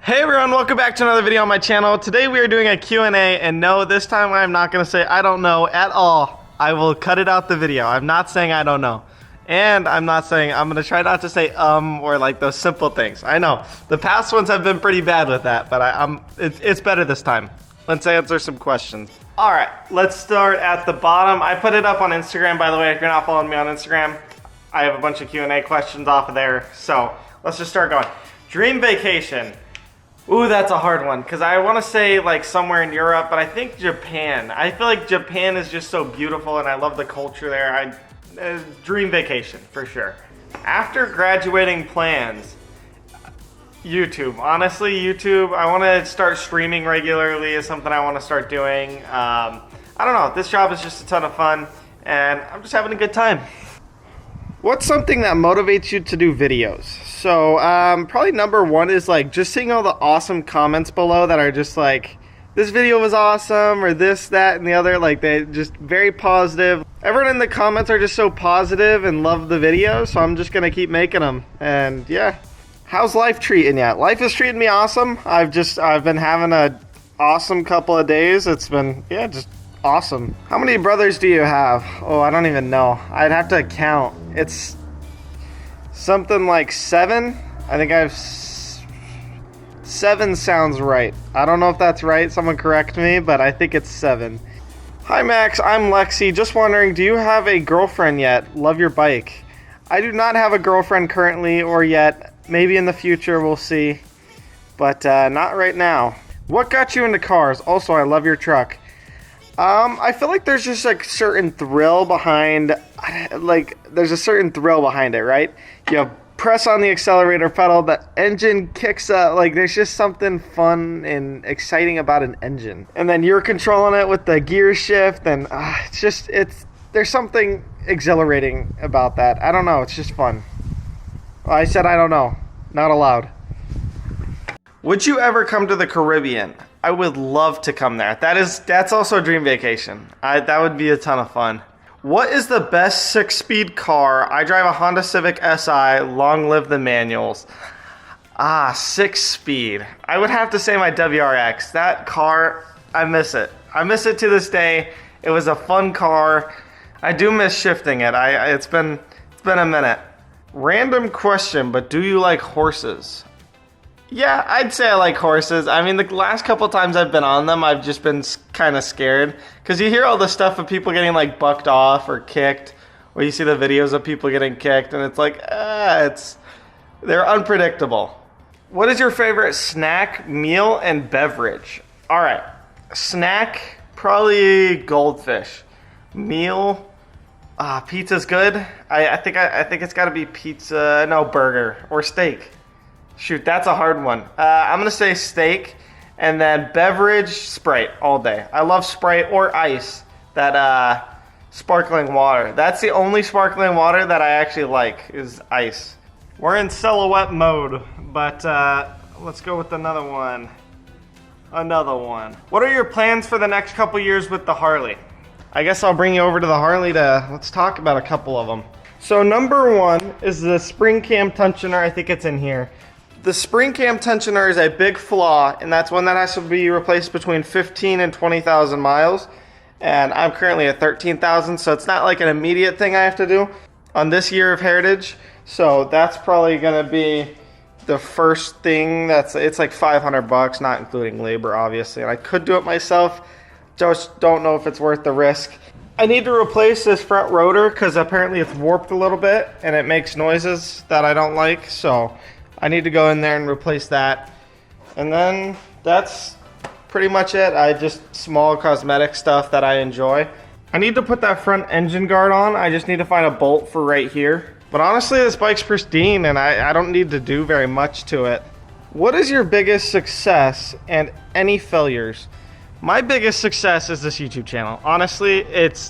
Hey everyone, welcome back to another video on my channel. Today we are doing a Q&A, and no, this time I'm not going to say I don't know at all. I will cut it out the video. I'm not saying I don't know. And I'm not saying, I'm going to try not to say or like those simple things. I know, the past ones have been pretty bad with that, but it's better this time. Let's answer some questions. Alright, let's start at the bottom. I put it up on Instagram, by the way. If you're not following me on Instagram, I have a bunch of Q&A questions off of there. So, let's just start going. Dream vacation. Ooh, that's a hard one, because I want to say like somewhere in Europe, but I think Japan. I feel like Japan is just so beautiful, and I love the culture there. Dream vacation, for sure. After graduating plans, YouTube. Honestly, YouTube, I want to start streaming regularly is something I want to start doing. I don't know, this job is just a ton of fun, and I'm just having a good time. What's something that motivates you to do videos? So, probably number one is like just seeing all the awesome comments below that are just like, this video was awesome, or this, that, and the other. Like, they just very positive. Everyone in the comments are just so positive and love the video, so I'm just gonna keep making them. And yeah, how's life treating you? Life is treating me awesome. I've been having a awesome couple of days. It's been, yeah, just awesome. How many brothers do you have? Oh, I don't even know. I'd have to count. It's something like 7. I think I have 7 sounds right. I don't know if that's right. Someone correct me, but I think it's 7. Hi Max, I'm Lexi. Just wondering, do you have a girlfriend yet? Love your bike. I do not have a girlfriend currently or yet. Maybe in the future, we'll see. But not right now. What got you into cars? Also, I love your truck. I feel like there's just like certain thrill behind, there's a certain thrill behind it, right? You press on the accelerator pedal, the engine kicks up, like there's just something fun and exciting about an engine. And then you're controlling it with the gear shift, and there's something exhilarating about that. I don't know, it's just fun. I said I don't know, not allowed. Would you ever come to the Caribbean? I would love to come there. That's also a dream vacation. That would be a ton of fun. What is the best 6-speed car? I drive a Honda Civic Si. Long live the manuals. 6-speed. I would have to say my WRX. That car, I miss it. I miss it to this day. It was a fun car. I do miss shifting it. It's been a minute. Random question, but do you like horses? Yeah, I'd say I like horses. I mean, the last couple times I've been on them, I've just been kind of scared. Because you hear all the stuff of people getting, like, bucked off or kicked. Or you see the videos of people getting kicked, and it's like, they're unpredictable. What is your favorite snack, meal, and beverage? Alright, snack, probably goldfish. Meal, pizza's good. I think it's got to be pizza, no, burger, or steak. Shoot, that's a hard one. I'm going to say steak, and then beverage, Sprite all day. I love Sprite or ice, that sparkling water. That's the only sparkling water that I actually like, is ice. We're in silhouette mode, but let's go with another one. What are your plans for the next couple years with the Harley? I guess I'll bring you over to the Harley let's talk about a couple of them. So number one is the spring cam tensioner. I think it's in here. The spring cam tensioner is a big flaw, and that's one that has to be replaced between 15 and 20,000 miles. And I'm currently at 13,000, so it's not like an immediate thing I have to do on this year of heritage. So that's probably gonna be the first thing. It's like $500, not including labor, obviously. And I could do it myself, just don't know if it's worth the risk. I need to replace this front rotor because apparently it's warped a little bit and it makes noises that I don't like. So I need to go in there and replace that. And then that's pretty much it. Just small cosmetic stuff that I enjoy. I need to put that front engine guard on. I just need to find a bolt for right here. But honestly, this bike's pristine and I don't need to do very much to it. What is your biggest success and any failures? My biggest success is this YouTube channel. Honestly,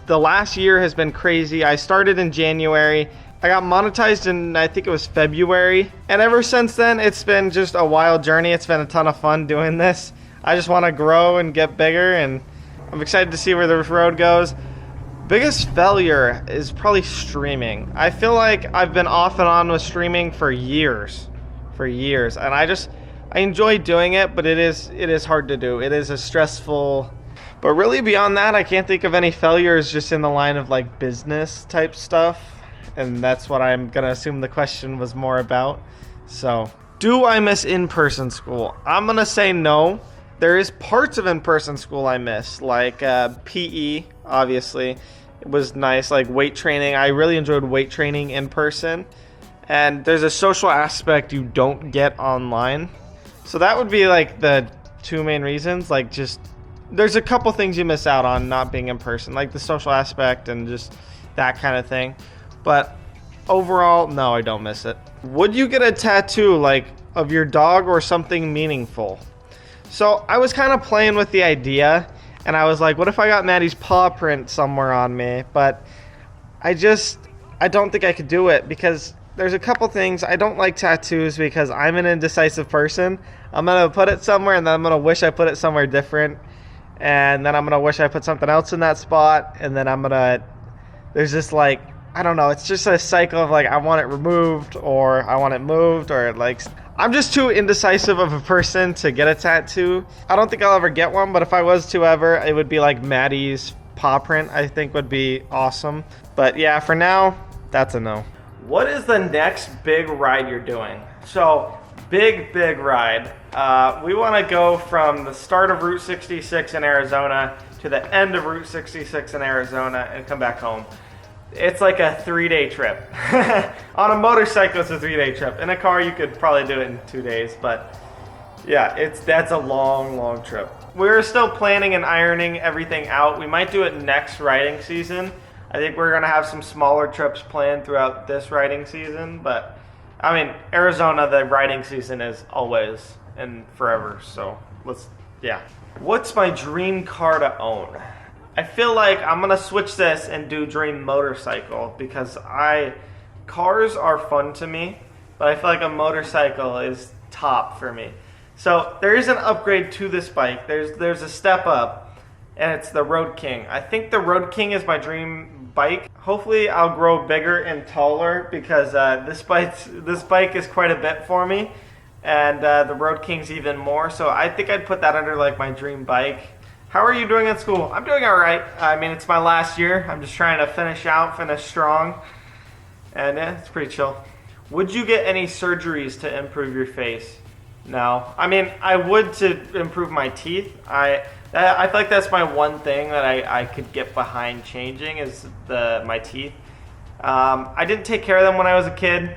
the last year has been crazy. I started in January. I got monetized in, I think it was February. And ever since then, it's been just a wild journey. It's been a ton of fun doing this. I just want to grow and get bigger, and I'm excited to see where the road goes. Biggest failure is probably streaming. I feel like I've been off and on with streaming for years. And I I enjoy doing it, but it is hard to do. It is a stressful. But really beyond that, I can't think of any failures just in the line of like business type stuff. And that's what I'm gonna assume the question was more about. So, do I miss in-person school? I'm gonna say no. There is parts of in-person school I miss, like PE, obviously. It was nice, like weight training. I really enjoyed weight training in person. And there's a social aspect you don't get online. So that would be like the two main reasons. Like just, there's a couple things you miss out on not being in person, like the social aspect and just that kind of thing. But overall, no, I don't miss it. Would you get a tattoo like of your dog or something meaningful? So I was kind of playing with the idea, and I was like, what if I got Maddie's paw print somewhere on me? But I don't think I could do it because there's a couple things. I don't like tattoos because I'm an indecisive person. I'm going to put it somewhere, and then I'm going to wish I put it somewhere different. And then I'm going to wish I put something else in that spot. And then there's just like, I don't know. It's just a cycle of like, I want it removed or I want it moved or like, I'm just too indecisive of a person to get a tattoo. I don't think I'll ever get one, but if I was to ever, it would be like Maddie's paw print, I think would be awesome. But yeah, for now, that's a no. What is the next big ride you're doing? So, big ride. We want to go from the start of Route 66 in Arizona to the end of Route 66 in Arizona and come back home. It's like a 3-day trip. On a motorcycle, it's a 3-day trip. In a car, you could probably do it in 2 days, but yeah, that's a long trip. We're still planning and ironing everything out. We might do it next riding season. I think we're gonna have some smaller trips planned throughout this riding season, but I mean, Arizona, the riding season is always and forever, so yeah. What's my dream car to own? I feel like I'm gonna switch this and do dream motorcycle because cars are fun to me, but I feel like a motorcycle is top for me. So there is an upgrade to this bike. There's a step up, and it's the Road King. I think the Road King is my dream bike. Hopefully I'll grow bigger and taller because this bike is quite a bit for me, and the Road King's even more. So I think I'd put that under like my dream bike. How are you doing at school? I'm doing all right. I mean, it's my last year. I'm just trying to finish strong. And yeah, it's pretty chill. Would you get any surgeries to improve your face? No. I mean, I would to improve my teeth. I feel like that's my one thing that I could get behind changing is my teeth. I didn't take care of them when I was a kid.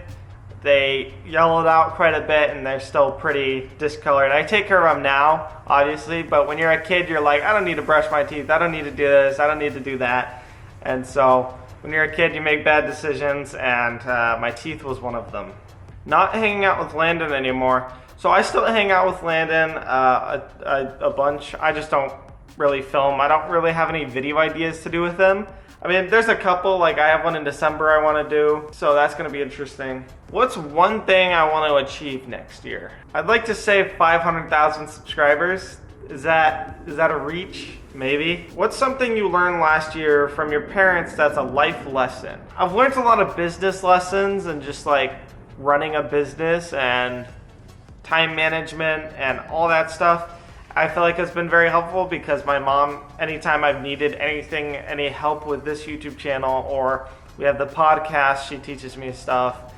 They yellowed out quite a bit and they're still pretty discolored. I take care of them now, obviously, but when you're a kid, you're like, I don't need to brush my teeth. I don't need to do this. I don't need to do that. And so when you're a kid, you make bad decisions, and my teeth was one of them. Not hanging out with Landon anymore. So I still hang out with Landon a bunch. I just don't really film. I don't really have any video ideas to do with him. I mean, there's a couple, like I have one in December I want to do, so that's going to be interesting. What's one thing I want to achieve next year? I'd like to say 500,000 subscribers. Is that a reach? Maybe. What's something you learned last year from your parents that's a life lesson? I've learned a lot of business lessons and just like running a business and time management and all that stuff. I feel like it's been very helpful because my mom, anytime I've needed anything, any help with this YouTube channel, or we have the podcast, she teaches me stuff.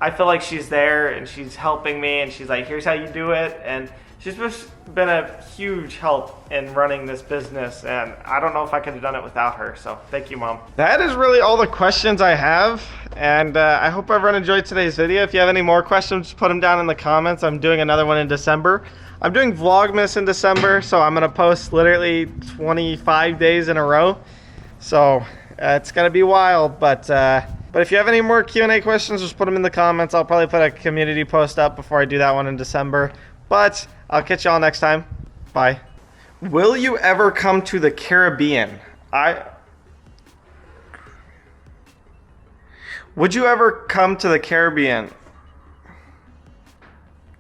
I feel like she's there and she's helping me and she's like, here's how you do it. And she's just been a huge help in running this business, and I don't know if I could have done it without her. So thank you, Mom. That is really all the questions I have, and I hope everyone enjoyed today's video. If you have any more questions, put them down in the comments. I'm doing another one in December. I'm doing Vlogmas in December, so I'm gonna post literally 25 days in a row. So it's gonna be wild, but if you have any more Q&A questions, just put them in the comments. I'll probably put a community post up before I do that one in December. But I'll catch y'all next time. Bye. Will you ever come to the Caribbean? Would you ever come to the Caribbean?